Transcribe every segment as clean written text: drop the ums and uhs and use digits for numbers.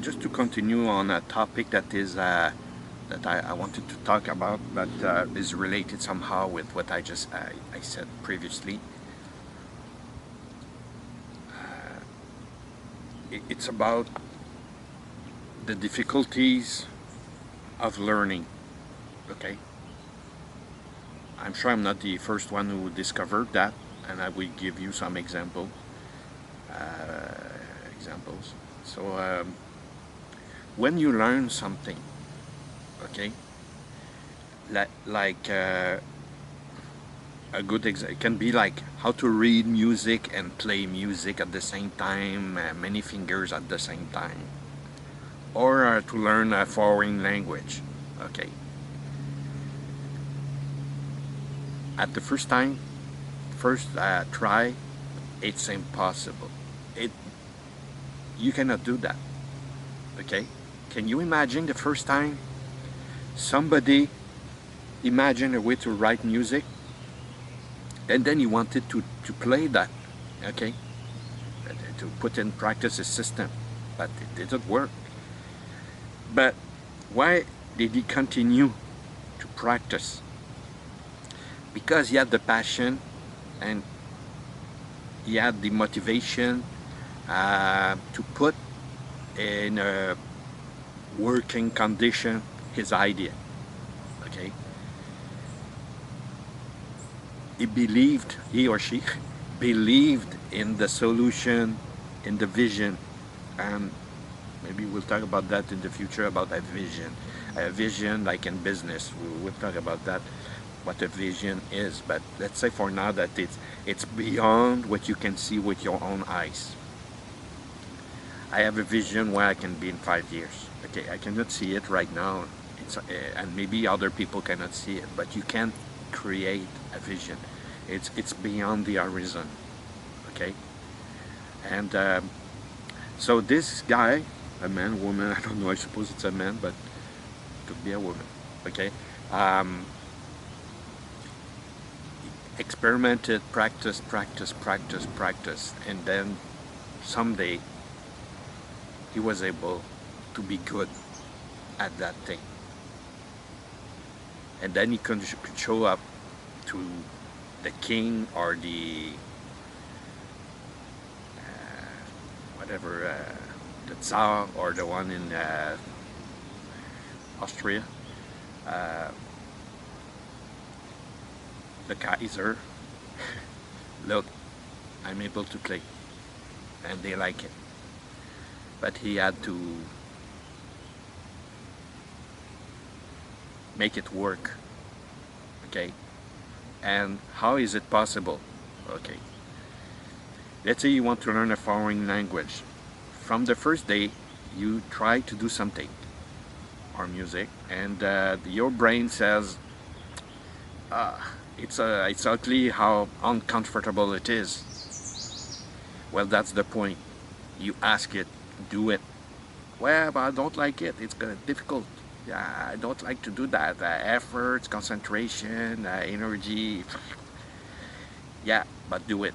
Just to continue on a topic that is that I wanted to talk about, but is related somehow with what I said previously. It's about the difficulties of learning. Okay, I'm sure I'm not the first one who discovered that, and I will give you some examples. So when you learn something, okay, like a good example can be like how to read music and play music at the same time, many fingers at the same time, or to learn a foreign language. Okay, at the first try, it's impossible. It You cannot do that. Okay, can you imagine the first time somebody imagine a way to write music and then he wanted to play that, okay, to put in practice a system, but it didn't work. But why did he continue to practice? Because he had the passion and he had the motivation to put in a working condition his idea. Okay, he or she believed in the solution, in the vision, and maybe we'll talk about that in the future, about a vision like in business. We'll talk about that, what a vision is. But let's say for now that it's beyond what you can see with your own eyes. I have a vision where I can be in 5 years. Okay, I cannot see it right now, and maybe other people cannot see it, but you can create a vision. It's beyond the horizon. Okay, and so this guy, a man, woman, I don't know. I suppose it's a man, but it could be a woman. Okay, experimented, practice, and then someday he was able to be good at that thing. And then he could show up to the king or the whatever, the Tsar or the one in Austria, uh, the Kaiser. Look, I'm able to play, and they like it. But he had to make it work. Okay, and how is it possible? Okay, let's say you want to learn a foreign language. From the first day you try to do something or music, and your brain says it's ugly how uncomfortable it is. Well, that's the point. You ask it, do it. Well, but I don't like it, it's difficult. Yeah, I don't like to do that. Effort, concentration, energy. Yeah, but do it.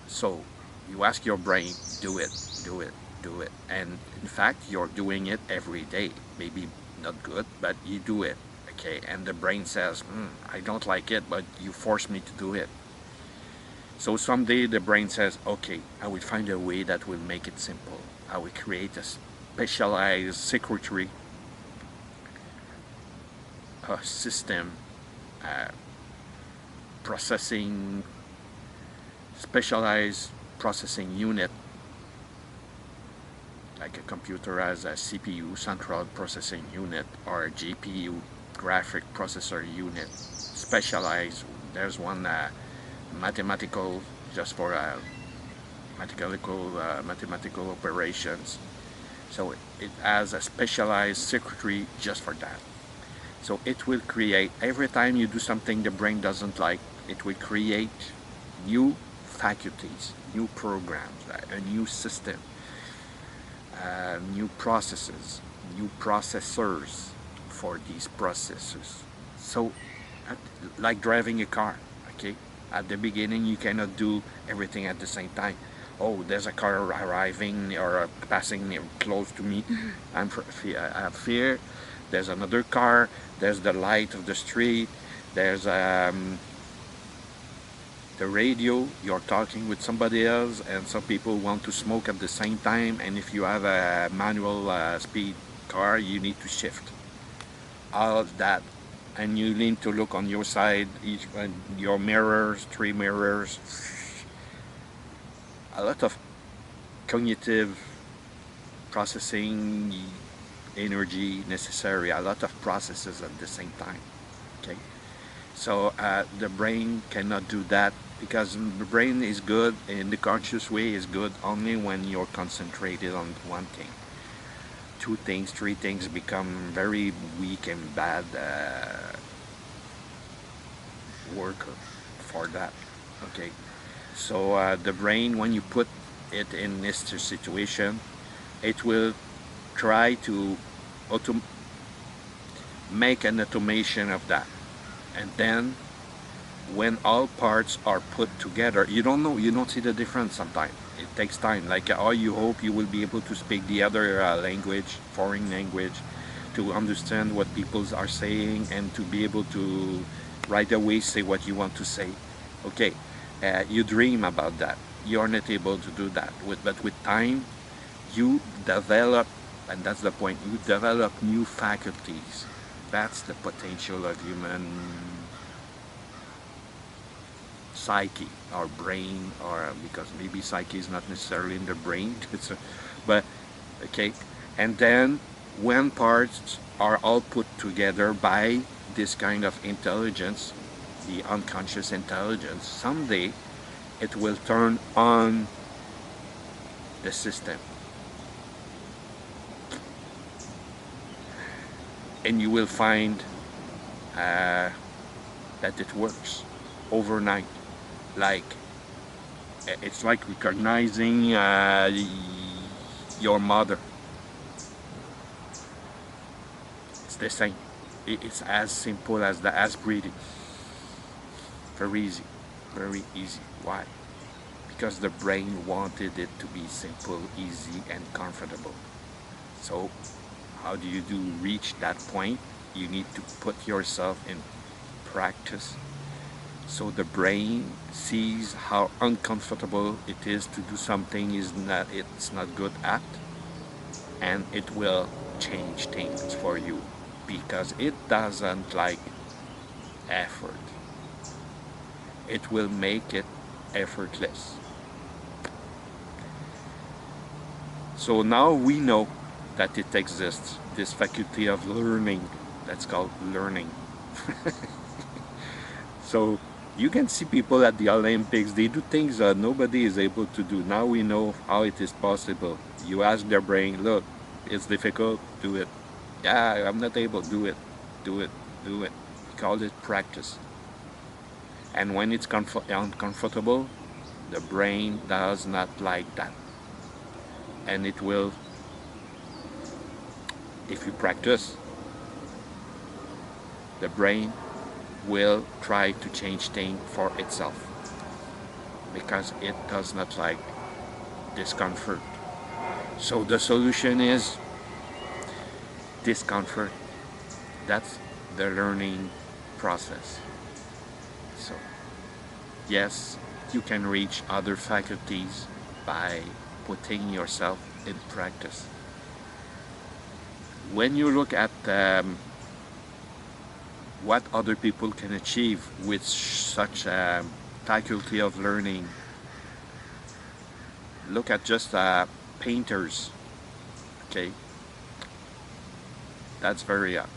So you ask your brain, do it, do it, do it. And in fact, you're doing it every day. Maybe not good, but you do it. Okay, and the brain says, I don't like it, but you force me to do it. So someday the brain says, okay, I will find a way that will make it simple. I will create a specialized circuitry, a system, processing, specialized processing unit, like a computer has a CPU, central processing unit, or a GPU, graphic processor unit, specialized. There's one mathematical, just for mathematical operations. So it has a specialized circuitry just for that. So it will create, every time you do something the brain doesn't like, it will create new faculties, new programs, a new system, new processes, new processors for these processes. So like driving a car, okay? At the beginning you cannot do everything at the same time. oh, there's a car arriving or passing close to me. I have fear. There's another car. There's the light of the street. There's the radio. You're talking with somebody else, and some people want to smoke at the same time. And if you have a manual speed car, you need to shift. All of that, and you need to look on your side, your mirrors, 3 mirrors. A lot of cognitive processing energy necessary, a lot of processes at the same time. Okay, so the brain cannot do that, because the brain is good in the conscious way, is good only when you're concentrated on one thing. 2 things, 3 things become very weak and bad worker for that. Okay, so the brain, when you put it in this situation, it will try to make an automation of that, and then when all parts are put together, you don't know, you don't see the difference sometimes. It takes time, like you hope you will be able to speak the other language, foreign language, to understand what people are saying and to be able to right away say what you want to say. Okay, you dream about that. You're not able to do that, but with time you develop, and that's the point, you develop new faculties. That's the potential of human psyche or brain, or because maybe psyche is not necessarily in the brain, but okay. And then when parts are all put together by this kind of intelligence, the unconscious intelligence, someday it will turn on the system, and you will find that it works overnight. Like, it's like recognizing your mother. It's the same. It's as simple as breathing. Very easy, very easy. Why? Because the brain wanted it to be simple, easy, and comfortable. So how do you reach that point? You need to put yourself in practice, so the brain sees how uncomfortable it is to do something it's not good at, and it will change things for you, because it doesn't like effort. It will make it effortless. So now we know that it exists, this faculty of learning, that's called learning. So you can see people at the Olympics, they do things that nobody is able to do. Now we know how it is possible. You ask their brain, look, it's difficult, do it. Yeah, I'm not able, do it, do it, do it. We call it practice. And when it's uncomfortable, the brain does not like that. And it will, if you practice, the brain will try to change things for itself, because it does not like discomfort. So the solution is discomfort. That's the learning process. So yes, you can reach other faculties by putting yourself in practice. When you look at what other people can achieve with such a faculty of learning, look at just painters. Okay, that's very odd.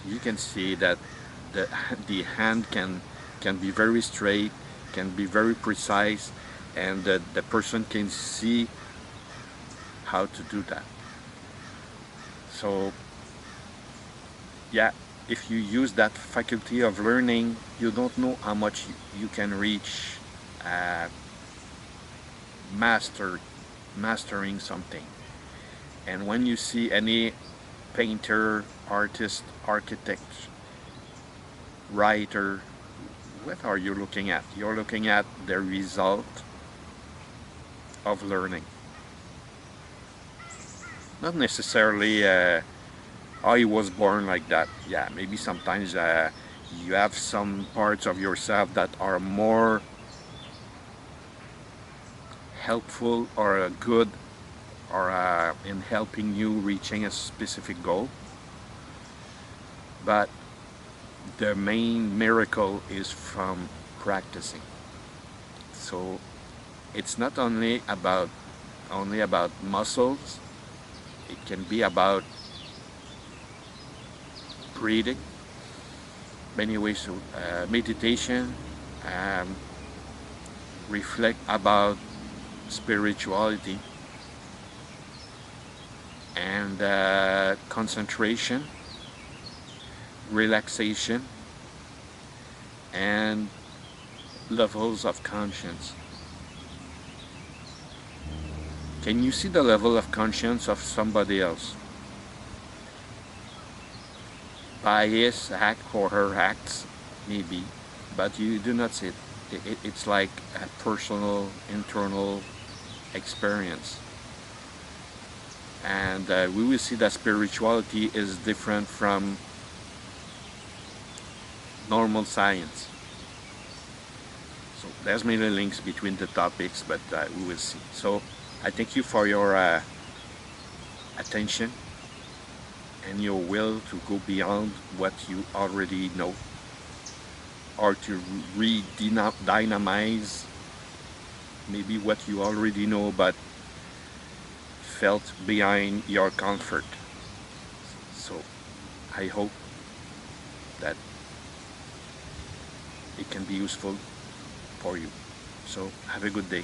You can see that the hand can be very straight, can be very precise, and the person can see how to do that. So yeah, if you use that faculty of learning, you don't know how much you can reach mastering something. And when you see any painter, artist, architect, writer, what are you looking at? You're looking at the result of learning. Not necessarily I was born like that. Yeah, maybe sometimes you have some parts of yourself that are more helpful or good or in helping you reaching a specific goal. But the main miracle is from practicing. So it's not only about muscles. It can be about breathing, many ways of meditation, um, reflect about spirituality and concentration, relaxation, and levels of conscience. Can you see the level of conscience of somebody else? By his act or her acts, maybe, but you do not see it. It's like a personal, internal experience. And we will see that spirituality is different from normal science. So there's many links between the topics, but we will see. So I thank you for your attention and your will to go beyond what you already know, or to re-dynamize maybe what you already know but felt behind your comfort. So I hope that it can be useful for you. So have a good day.